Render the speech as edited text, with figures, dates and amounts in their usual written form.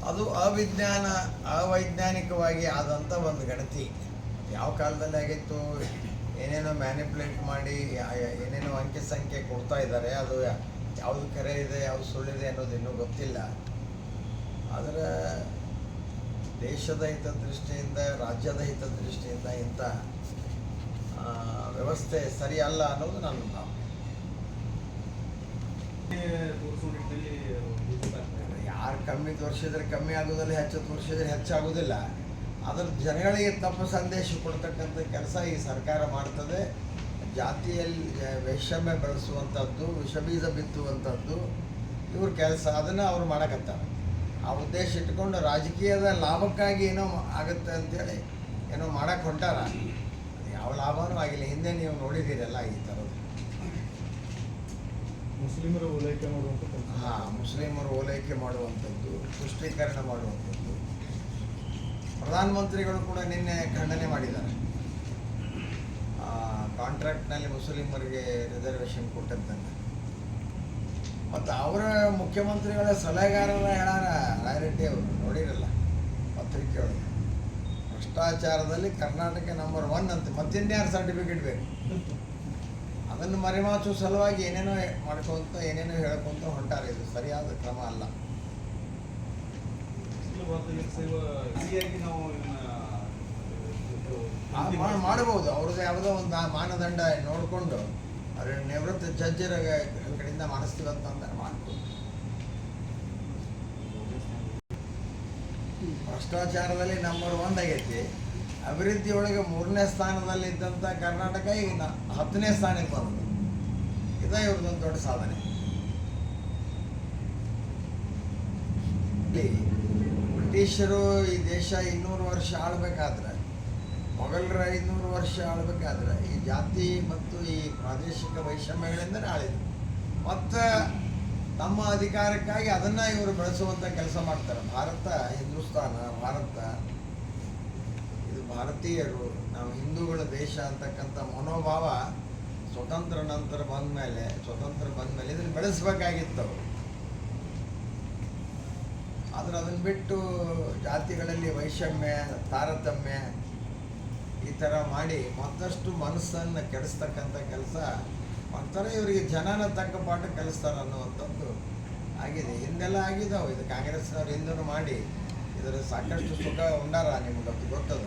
ಅದು ಅವೈಜ್ಞಾನಿಕವಾಗಿ ಆದಂಥ ಒಂದು ಗಣತಿ. ಯಾವ ಕಾಲದಲ್ಲಿ ಆಗಿತ್ತು, ಏನೇನೋ ಮ್ಯಾನಿಪುಲೇಟ್ ಮಾಡಿ ಏನೇನೋ ಅಂಕಿ ಸಂಖ್ಯೆ ಕೊಡ್ತಾ ಇದ್ದಾರೆ. ಅದು ಯಾವುದು ಕರೆ ಇದೆ, ಯಾವುದು ಸುಳ್ಳಿದೆ ಅನ್ನೋದು ಇನ್ನೂ ಗೊತ್ತಿಲ್ಲ. ಆದರೆ ದೇಶದ ಹಿತದೃಷ್ಟಿಯಿಂದ, ರಾಜ್ಯದ ಹಿತದೃಷ್ಟಿಯಿಂದ ಇಂಥ ವ್ಯವಸ್ಥೆ ಸರಿಯಲ್ಲ ಅನ್ನೋದು ನನ್ನ ಭಾವನೆ. ಯಾರು ಕಮ್ಮಿ ತೋರಿಸಿದ್ರೆ ಕಮ್ಮಿ ಆಗೋದಿಲ್ಲ, ಹೆಚ್ಚು ತೋರಿಸಿದ್ರೆ ಹೆಚ್ಚಾಗೋದಿಲ್ಲ. ಅದ್ರ ಜನಗಳಿಗೆ ತಪ್ಪು ಸಂದೇಶ ಕೊಡ್ತಕ್ಕಂಥ ಕೆಲಸ ಈ ಸರ್ಕಾರ ಮಾಡ್ತದೆ. ಜಾತಿಯಲ್ಲಿ ವೈಷಮ್ಯ ಬೆಳೆಸುವಂಥದ್ದು, ವಿಷಬೀಜ ಬಿತ್ತುವಂಥದ್ದು ಇವ್ರ ಕೆಲಸ. ಅದನ್ನು ಅವ್ರು ಮಾಡಕತ್ತಾರೆ. ಆ ಉದ್ದೇಶ ಇಟ್ಕೊಂಡು ರಾಜಕೀಯದ ಲಾಭಕ್ಕಾಗಿ ಏನೋ ಆಗುತ್ತೆ ಅಂಥೇಳಿ ಏನೋ ಮಾಡಕ್ಕೆ ಹೊಂಟಾರ. ಅದು ಯಾವ ಲಾಭನೂ ಆಗಿಲ್ಲ. ಹಿಂದೆ ನೀವು ನೋಡಿದ್ದೀರಲ್ಲ ಈ ಥರದ್ದು. ಮುಸ್ಲಿಮರು ಓಲೈಕೆ ಮಾಡುವಂಥದ್ದು. ಮುಸ್ಲಿಮರು ಓಲೈಕೆ ಮಾಡುವಂಥದ್ದು, ತುಷ್ಟೀಕರಣ ಮಾಡುವಂಥದ್ದು. ಪ್ರಧಾನಮಂತ್ರಿಗಳು ಕೂಡ ನಿನ್ನೆ ಖಂಡನೆ ಮಾಡಿದ್ದಾರೆ. ಕಾಂಟ್ರಾಕ್ಟ್ನಲ್ಲಿ ಮುಸ್ಲಿಮರಿಗೆ ರಿಸರ್ವೇಷನ್ ಕೊಟ್ಟದ್ದನ್ನು. ಮತ್ತು ಅವರ ಮುಖ್ಯಮಂತ್ರಿಗಳ ಸಲಹೆಗಾರರ ಹೇಳಾರ ರಾಯರೆಡ್ಡಿ ಅವರು, ನೋಡಿರಲ್ಲ ಪತ್ರಿಕೆಯೊಳಗೆ. ಭ್ರಷ್ಟಾಚಾರದಲ್ಲಿ ಕರ್ನಾಟಕ ನಂಬರ್ 1 ಅಂತ. ಮತ್ತಿನ್ಯಾರು ಸರ್ಟಿಫಿಕೇಟ್ ಬೇಕು? ಅದನ್ನು ಮರೆಮಾಚುವ ಸಲುವಾಗಿ ಏನೇನೋ ಮಾಡ್ಕೊಂತ ಏನೇನೋ ಹೇಳ್ಕೊಂತ ಹೊಂಟಾರೆ. ಇದು ಸರಿಯಾದ ಕ್ರಮ ಅಲ್ಲ. ಮಾಡಬಹುದು. ಅವ್ರದ್ದು ಯಾವುದೋ ಒಂದು ಮಾನದಂಡ ನೋಡಿಕೊಂಡು ಅವ್ರ ನಿವೃತ್ತ ಜಡ್ಜರ ಕಡೆಯಿಂದ ಮಾಡಿಸ್ತೀವಂತಂದ್ರೆ ಮಾಡ್ಬೋದು. ಭ್ರಷ್ಟಾಚಾರದಲ್ಲಿ ನಂಬರ್ 1 ಆಗೈತಿ. ಅಭಿವೃದ್ಧಿ ಒಳಗೆ 3ನೇ ಸ್ಥಾನದಲ್ಲಿ ಇದ್ದಂಥ ಕರ್ನಾಟಕ ಈಗ 10ನೇ ಸ್ಥಾನಕ್ಕೆ ಬಂದದ್ದು. ಇದೇ ಇವ್ರದ್ದೊಂದು ದೊಡ್ಡ ಸಾಧನೆ. ಬ್ರಿಟಿಷರು ಈ ದೇಶ 200 ವರ್ಷ ಆಳ್ಬೇಕಾದ್ರೆ, ಮೊಘಲರ 500 ವರ್ಷ ಆಳ್ಬೇಕಾದ್ರೆ ಈ ಜಾತಿ ಮತ್ತು ಈ ಪ್ರಾದೇಶಿಕ ವೈಷಮ್ಯಗಳಿಂದಲೇ ಆಳಿದ್ರು. ಮತ್ತು ತಮ್ಮ ಅಧಿಕಾರಕ್ಕಾಗಿ ಅದನ್ನು ಇವರು ಬೆಳೆಸುವಂಥ ಕೆಲಸ ಮಾಡ್ತಾರೆ. ಭಾರತ, ಹಿಂದೂಸ್ತಾನ, ಭಾರತ ಇದು ಭಾರತೀಯರು, ನಾವು ಹಿಂದೂಗಳ ದೇಶ ಅಂತಕ್ಕಂಥ ಮನೋಭಾವ ಸ್ವತಂತ್ರ ಬಂದ ಮೇಲೆ ಇದನ್ನು ಬೆಳೆಸಬೇಕಾಗಿತ್ತು ಅವರು. ಆದರೆ ಅದನ್ನು ಬಿಟ್ಟು ಜಾತಿಗಳಲ್ಲಿ ವೈಷಮ್ಯ, ತಾರತಮ್ಯ ಈ ಥರ ಮಾಡಿ ಮತ್ತಷ್ಟು ಮನಸ್ಸನ್ನು ಕೆಡಿಸ್ತಕ್ಕಂಥ ಕೆಲಸ ಮಾಡ್ತಾರೆ. ಇವರಿಗೆ ಜನನ ತಕ್ಕ ಪಾಠ ಕಲಿಸ್ತಾರೆ ಅನ್ನುವಂಥದ್ದು ಆಗಿದೆ. ಹಿಂದೆಲ್ಲ ಆಗಿದ್ದಾವೆ. ಇದು ಕಾಂಗ್ರೆಸ್ನವ್ರು ಹಿಂದೂ ಮಾಡಿ ಇದರ ಸಾಕಷ್ಟು ಸುಖ ಉಂಡಾರ. ನಿಮ್ಗೆ ಗೊತ್ತದ.